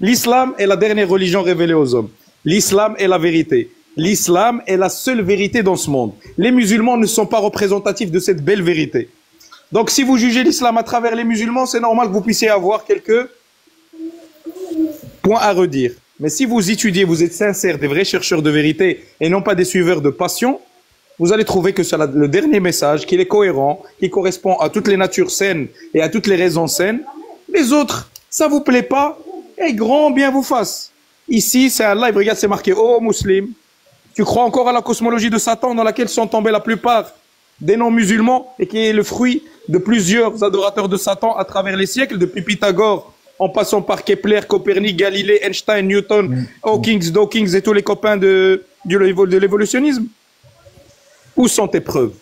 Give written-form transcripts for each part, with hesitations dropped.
L'islam est la dernière religion révélée aux hommes. L'islam est la vérité. L'islam est la seule vérité dans ce monde. Les musulmans ne sont pas représentatifs de cette belle vérité. Donc si vous jugez l'islam à travers les musulmans, c'est normal que vous puissiez avoir quelques points à redire. Mais si vous étudiez, vous êtes sincères, des vrais chercheurs de vérité et non pas des suiveurs de passion, vous allez trouver que c'est le dernier message, qu'il est cohérent, qui correspond à toutes les natures saines et à toutes les raisons saines. Les autres, ça vous plaît pas, et grand bien vous fasse. Ici, c'est un live, regarde, c'est marqué « Oh, musulman, tu crois encore à la cosmologie de Satan dans laquelle sont tombés la plupart des non-musulmans et qui est le fruit de plusieurs adorateurs de Satan à travers les siècles, depuis Pythagore, en passant par Kepler, Copernic, Galilée, Einstein, Newton, Hawkins et tous les copains de l'évolutionnisme. Où sont tes preuves?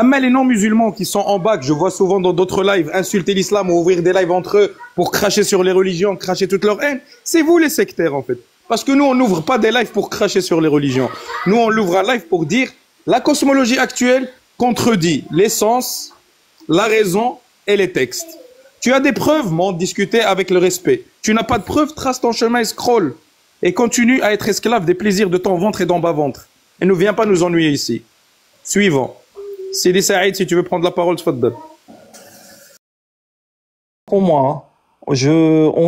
Mais les non-musulmans qui sont en bas, que je vois souvent dans d'autres lives, insulter l'islam ou ouvrir des lives entre eux pour cracher sur les religions, cracher toute leur haine, c'est vous les sectaires en fait. Parce que nous, on n'ouvre pas des lives pour cracher sur les religions. Nous, on l'ouvre un live pour dire la cosmologie actuelle contredit l'essence, la raison et les textes. Tu as des preuves, m'en discuter avec le respect. Tu n'as pas de preuves, trace ton chemin et scroll. Et continue à être esclave des plaisirs de ton ventre et d'en bas-ventre. Et ne viens pas nous ennuyer ici. Suivant. Sidi Saïd, si tu veux prendre la parole, tfaddal. Pour moi, on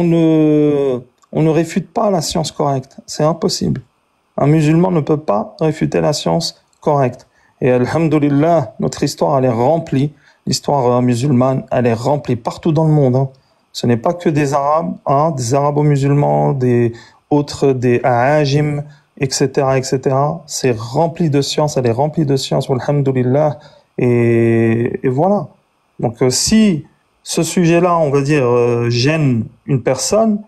ne réfute pas la science correcte. C'est impossible. Un musulman ne peut pas réfuter la science correcte. Et alhamdoulilah, notre histoire, elle est remplie. L'histoire musulmane, elle est remplie partout dans le monde. Hein. Ce n'est pas que des Arabes, hein, des Arabo-musulmans, des autres, des Aajim, etc., etc. C'est rempli de science, elle est remplie de science, alhamdoulilah. Et voilà. Donc, si ce sujet-là, on va dire, gêne une personne,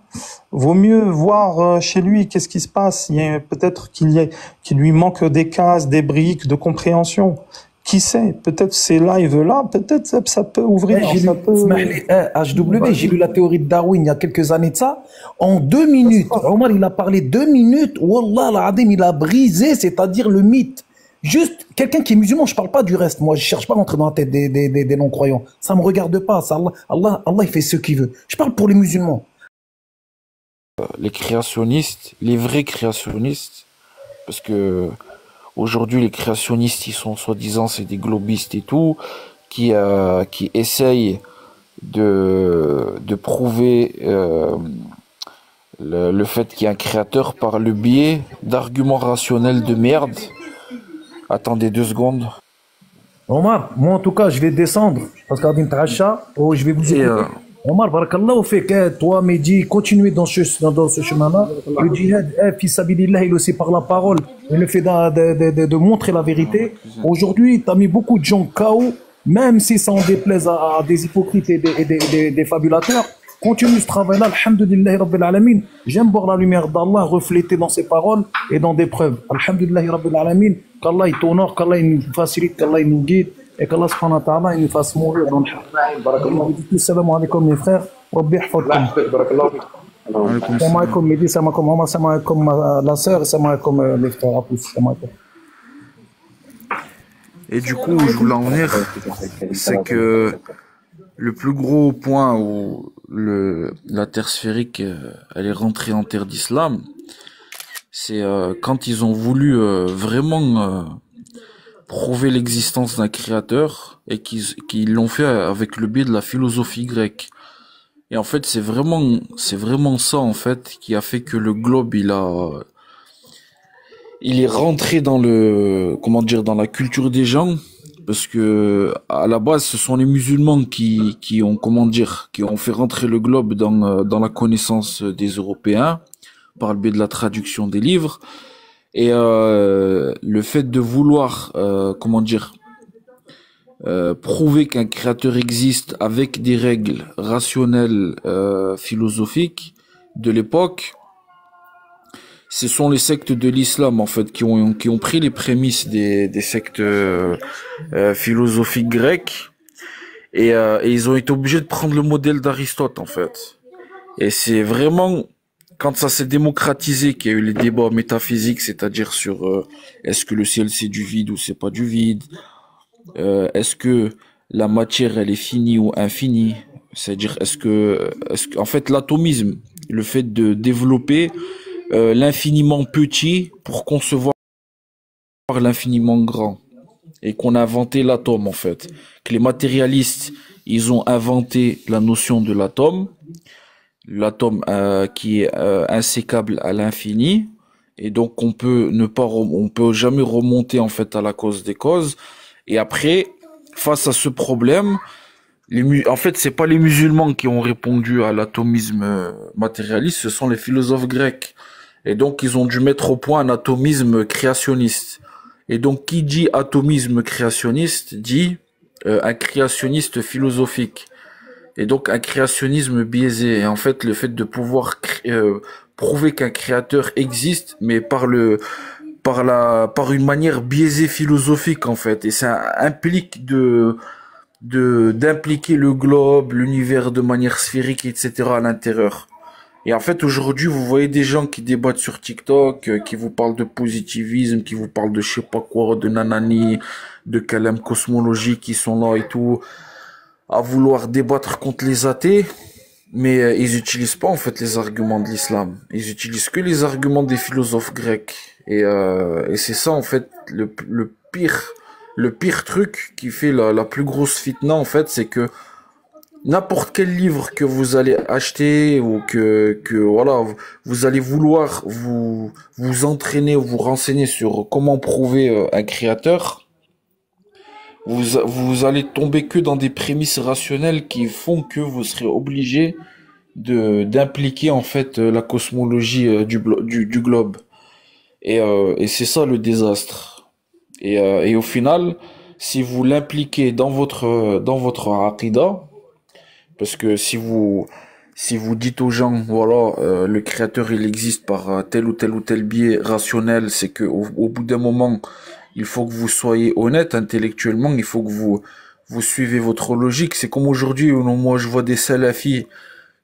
vaut mieux voir chez lui qu'est-ce qui se passe. Peut-être qu'il lui manque des cases, des briques de compréhension. Qui sait? Peut-être ces lives-là, peut-être ça peut ouvrir. HW, j'ai lu la théorie de Darwin il y a quelques années de ça. En 2 minutes, Omar, il a parlé 2 minutes. Wallah, al-Adim, il a brisé, c'est-à-dire le mythe. Juste, quelqu'un qui est musulman, je parle pas du reste. Moi, je cherche pas à rentrer dans la tête des non-croyants. Ça me regarde pas. Ça, Allah, il fait ce qu'il veut. Je parle pour les musulmans. Les créationnistes, les vrais créationnistes, parce que aujourd'hui, les créationnistes, ils sont soi-disant, c'est des globistes et tout, qui essayent de prouver le fait qu'il y a un créateur par le biais d'arguments rationnels de merde. Attendez 2 secondes. Omar, moi en tout cas, je vais descendre parce qu'Adim Tracha, je vais vous écouter. Omar, barakallah, fait que toi, Mehdi, continuez dans ce chemin-là. Le djihad, fi sabilillah, il aussi par la parole. Et le fait de montrer la vérité. Aujourd'hui, tu as mis beaucoup de gens KO, même si ça en déplaise à des hypocrites et des fabulateurs. Continue ce travail-là, alhamdulillahi rabbil alamin. J'aime voir la lumière d'Allah reflétée dans ses paroles et dans des preuves. Alhamdulillahi rabbil alamin. Qu'Allah il t'honore, qu'Allah il nous facilite, qu'Allah il nous guide et qu'Allah subhanahu wa ta'ala il nous fasse mourir dans le haq. Barakallahu. Salam alaikum mes frères. Rabbi hafadkum. Salam alaikum Mehdi, salam alaikum Omar, salam alaikum la sœur et salam alaikum les frères. Et du coup, où je voulais en venir, c'est que le plus gros point où la terre sphérique elle est rentrée en terre d'islam, c'est quand ils ont voulu vraiment prouver l'existence d'un créateur et qu'ils l'ont fait avec le biais de la philosophie grecque. Et en fait, c'est vraiment ça en fait qui a fait que le globe il est rentré dans dans la culture des gens. Parce que à la base, ce sont les musulmans qui ont fait rentrer le globe dans la connaissance des Européens par le biais de la traduction des livres. Et le fait de vouloir prouver qu'un créateur existe avec des règles rationnelles philosophiques de l'époque, ce sont les sectes de l'islam en fait qui ont pris les prémices des sectes philosophiques grecques et ils ont été obligés de prendre le modèle d'Aristote en fait. Et c'est vraiment quand ça s'est démocratisé, qu'il y a eu les débats métaphysiques, c'est-à-dire sur est-ce que le ciel c'est du vide ou c'est pas du vide, est-ce que la matière elle est finie ou infinie, c'est-à-dire en fait l'atomisme, le fait de développer l'infiniment petit pour concevoir l'infiniment grand, et qu'on a inventé l'atome en fait, que les matérialistes ils ont inventé la notion de l'atome qui est insécable à l'infini, et donc on peut jamais remonter en fait à la cause des causes. Et après, face à ce problème, en fait c'est pas les musulmans qui ont répondu à l'atomisme matérialiste, ce sont les philosophes grecs, et donc ils ont dû mettre au point un atomisme créationniste. Et donc qui dit atomisme créationniste dit un créationniste philosophique. Et donc un créationnisme biaisé. Et en fait, le fait de pouvoir prouver qu'un créateur existe, mais par une manière biaisée philosophique en fait. Et ça implique d'impliquer le globe, l'univers de manière sphérique, etc. à l'intérieur. Et en fait, aujourd'hui, vous voyez des gens qui débattent sur TikTok, qui vous parlent de positivisme, qui vous parlent de je sais pas quoi, de nanani, de kalam cosmologique, qui sont là et tout, à vouloir débattre contre les athées, mais ils utilisent pas en fait les arguments de l'islam. Ils utilisent que les arguments des philosophes grecs. Et c'est ça en fait le pire truc qui fait la plus grosse fitna en fait, c'est que n'importe quel livre que vous allez acheter ou que voilà, vous allez vouloir vous entraîner ou vous renseigner sur comment prouver un créateur, vous allez tomber que dans des prémices rationnelles qui font que vous serez obligé d'impliquer en fait la cosmologie du globe. Et c'est ça le désastre. Et au final, si vous l'impliquez dans votre aqida, parce que si vous dites aux gens, voilà, le créateur il existe par tel ou tel biais rationnel, c'est que au bout d'un moment, il faut que vous soyez honnête intellectuellement, il faut que vous suivez votre logique. C'est comme aujourd'hui, moi je vois des salafis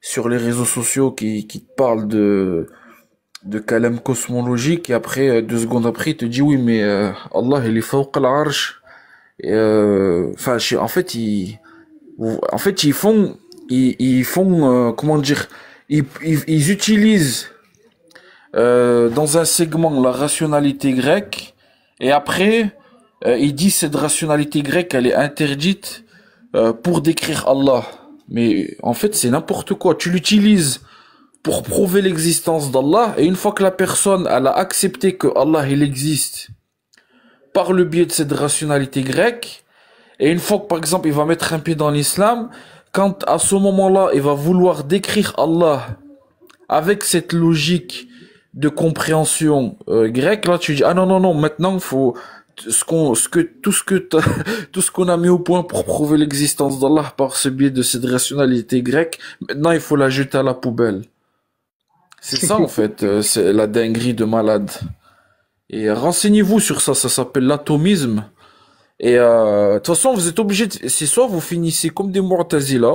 sur les réseaux sociaux qui te parlent de kalam cosmologique, et après 2 secondes après il te dit oui mais Allah il est fawq al-arsh. Enfin en fait ils font comment dire, ils utilisent dans un segment la rationalité grecque, et après ils disent cette rationalité grecque elle est interdite pour décrire Allah. Mais en fait c'est n'importe quoi, tu l'utilises pour prouver l'existence d'Allah, et une fois que la personne elle a accepté que Allah il existe par le biais de cette rationalité grecque, et une fois que par exemple il va mettre un pied dans l'islam, quand à ce moment-là il va vouloir décrire Allah avec cette logique de compréhension grecque, là tu dis ah non, maintenant faut tout ce qu'on a mis au point pour prouver l'existence d'Allah par ce biais de cette rationalité grecque, maintenant il faut la jeter à la poubelle. C'est ça en fait, c'est la dinguerie de malade. Et renseignez-vous sur ça, ça s'appelle l'atomisme. Et de toute façon, vous êtes obligé, c'est soit vous finissez comme des Mu'tazila,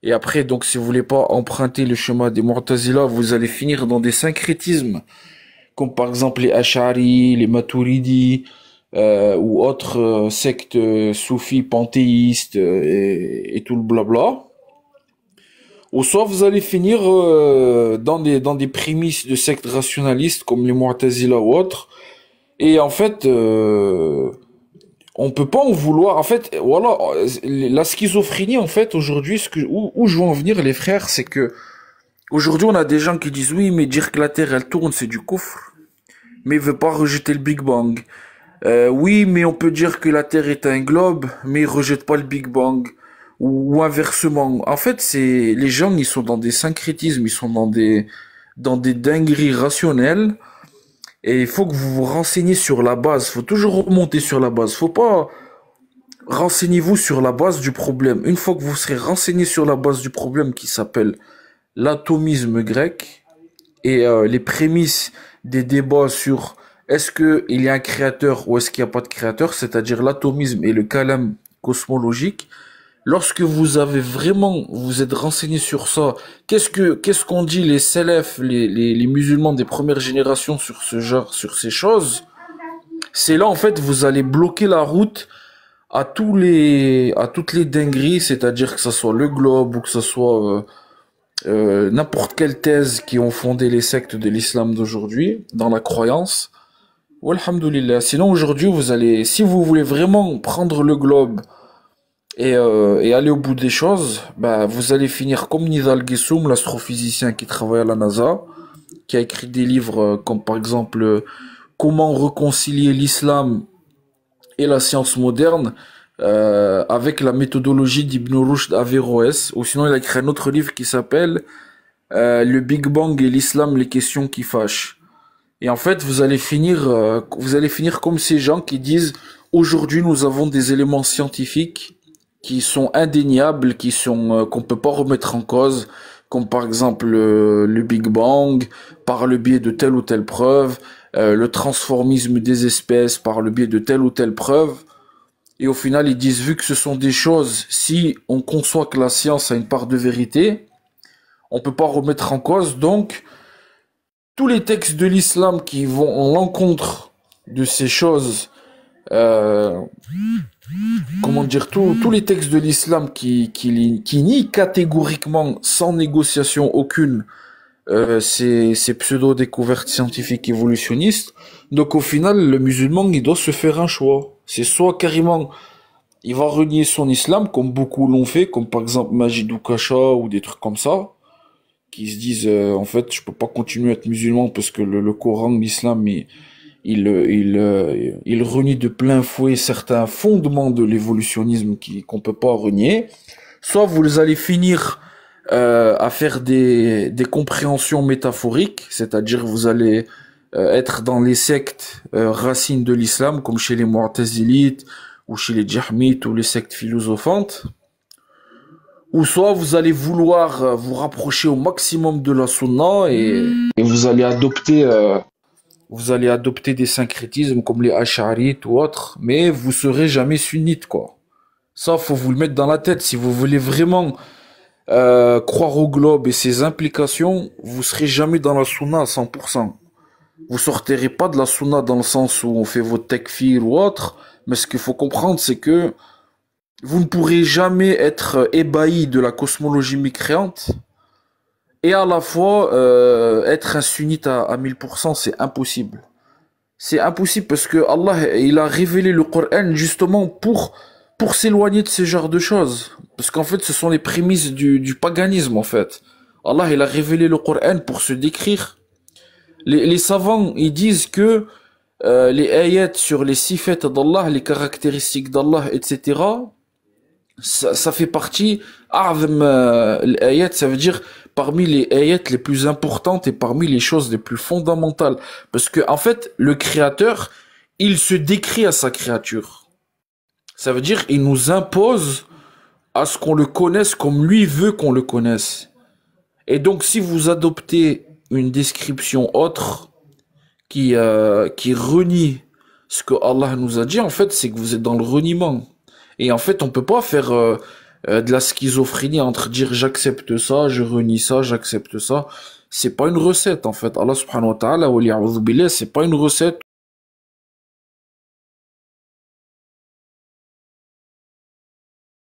et après, donc si vous voulez pas emprunter le chemin des Mu'tazila, vous allez finir dans des syncrétismes, comme par exemple les Ash'ari, les Maturidi, ou autres sectes soufis panthéistes, et tout le blabla. Ou soit vous allez finir dans des prémices de sectes rationalistes comme les Mu'tazila ou autres. Et en fait, on peut pas en vouloir. En fait, voilà, la schizophrénie, en fait, aujourd'hui, où je veux en venir, les frères, c'est que aujourd'hui, on a des gens qui disent oui, mais dire que la Terre elle tourne, c'est du kufr. Mais il veut pas rejeter le Big Bang. Oui, mais on peut dire que la Terre est un globe, mais il rejette pas le Big Bang. Ou inversement. En fait, les gens, ils sont dans des syncrétismes, ils sont dans des dingueries rationnelles, et il faut que vous vous renseigniez sur la base. Faut toujours remonter sur la base. Faut pas, renseignez-vous sur la base du problème. Une fois que vous serez renseigné sur la base du problème qui s'appelle l'atomisme grec, et les prémices des débats sur est-ce que il y a un créateur ou est-ce qu'il n'y a pas de créateur, c'est-à-dire l'atomisme et le kalam cosmologique, lorsque vous avez vraiment, vous êtes renseigné sur ça, qu'est-ce qu'on dit les salafs, les musulmans des premières générations sur ce genre, sur ces choses, c'est là, en fait, vous allez bloquer la route à toutes les dingueries, c'est-à-dire que ça soit le globe ou que ça soit n'importe quelle thèse qui ont fondé les sectes de l'islam d'aujourd'hui dans la croyance. Walhamdulillah. Sinon aujourd'hui vous allez, si vous voulez vraiment prendre le globe et aller au bout des choses, bah vous allez finir comme Nizal Ghissoum, l'astrophysicien qui travaille à la NASA, qui a écrit des livres comme par exemple Comment réconcilier l'islam et la science moderne avec la méthodologie d'Ibn Rushd Averroès, ou sinon il a écrit un autre livre qui s'appelle Le Big Bang et l'islam, les questions qui fâchent. Et en fait, vous allez finir comme ces gens qui disent aujourd'hui nous avons des éléments scientifiques qui sont indéniables, qu'on peut pas remettre en cause, comme par exemple le Big Bang par le biais de telle ou telle preuve, le transformisme des espèces par le biais de telle ou telle preuve. Et au final, ils disent, vu que ce sont des choses, si on conçoit que la science a une part de vérité, on peut pas remettre en cause. Donc, tous les textes de l'islam qui vont en l'encontre de ces choses, comment dire, tous les textes de l'islam qui nient catégoriquement, sans négociation aucune, ces pseudo-découvertes scientifiques évolutionnistes. Donc au final, le musulman, il doit se faire un choix. C'est soit carrément, il va renier son islam, comme beaucoup l'ont fait, comme par exemple Majid Oukasha ou des trucs comme ça, qui se disent, en fait, je peux pas continuer à être musulman parce que le Coran, l'islam, il renie de plein fouet certains fondements de l'évolutionnisme qu'on peut pas renier. Soit vous allez finir à faire des compréhensions métaphoriques, c'est-à-dire vous allez être dans les sectes racines de l'islam, comme chez les Mu'tazilites ou chez les Jahmites ou les sectes philosophantes, ou soit vous allez vouloir vous rapprocher au maximum de la sunna et vous allez adopter des syncrétismes comme les Ash'arites ou autres, mais vous serez jamais sunnite, quoi. Ça, faut vous le mettre dans la tête. Si vous voulez vraiment croire au globe et ses implications, vous serez jamais dans la sunna à 100%. Vous sortirez pas de la sunna dans le sens où on fait votre tekfir ou autre, mais ce qu'il faut comprendre, c'est que vous ne pourrez jamais être ébahi de la cosmologie mécréante et à la fois être un sunnite à 1000%, c'est impossible. C'est impossible parce que Allah, il a révélé le Coran justement pour s'éloigner de ce genre de choses. Parce qu'en fait, ce sont les prémices du paganisme, en fait. Allah, il a révélé le Coran pour se décrire. Les savants, ils disent que les ayats sur les sifat d'Allah, les caractéristiques d'Allah, etc., ça fait partie, les ayats, ça veut dire parmi les ayats les plus importantes et parmi les choses les plus fondamentales. Parce que, en fait, le Créateur, il se décrit à sa créature. Ça veut dire, il nous impose à ce qu'on le connaisse comme lui veut qu'on le connaisse. Et donc, si vous adoptez une description autre qui renie ce que Allah nous a dit, en fait, c'est que vous êtes dans le reniement. Et en fait, on peut pas faire de la schizophrénie entre dire j'accepte ça, je renie ça, j'accepte ça. C'est pas une recette, en fait. Allah subhanahu wa ta'ala, wa li'a'udhu billah, c'est pas une recette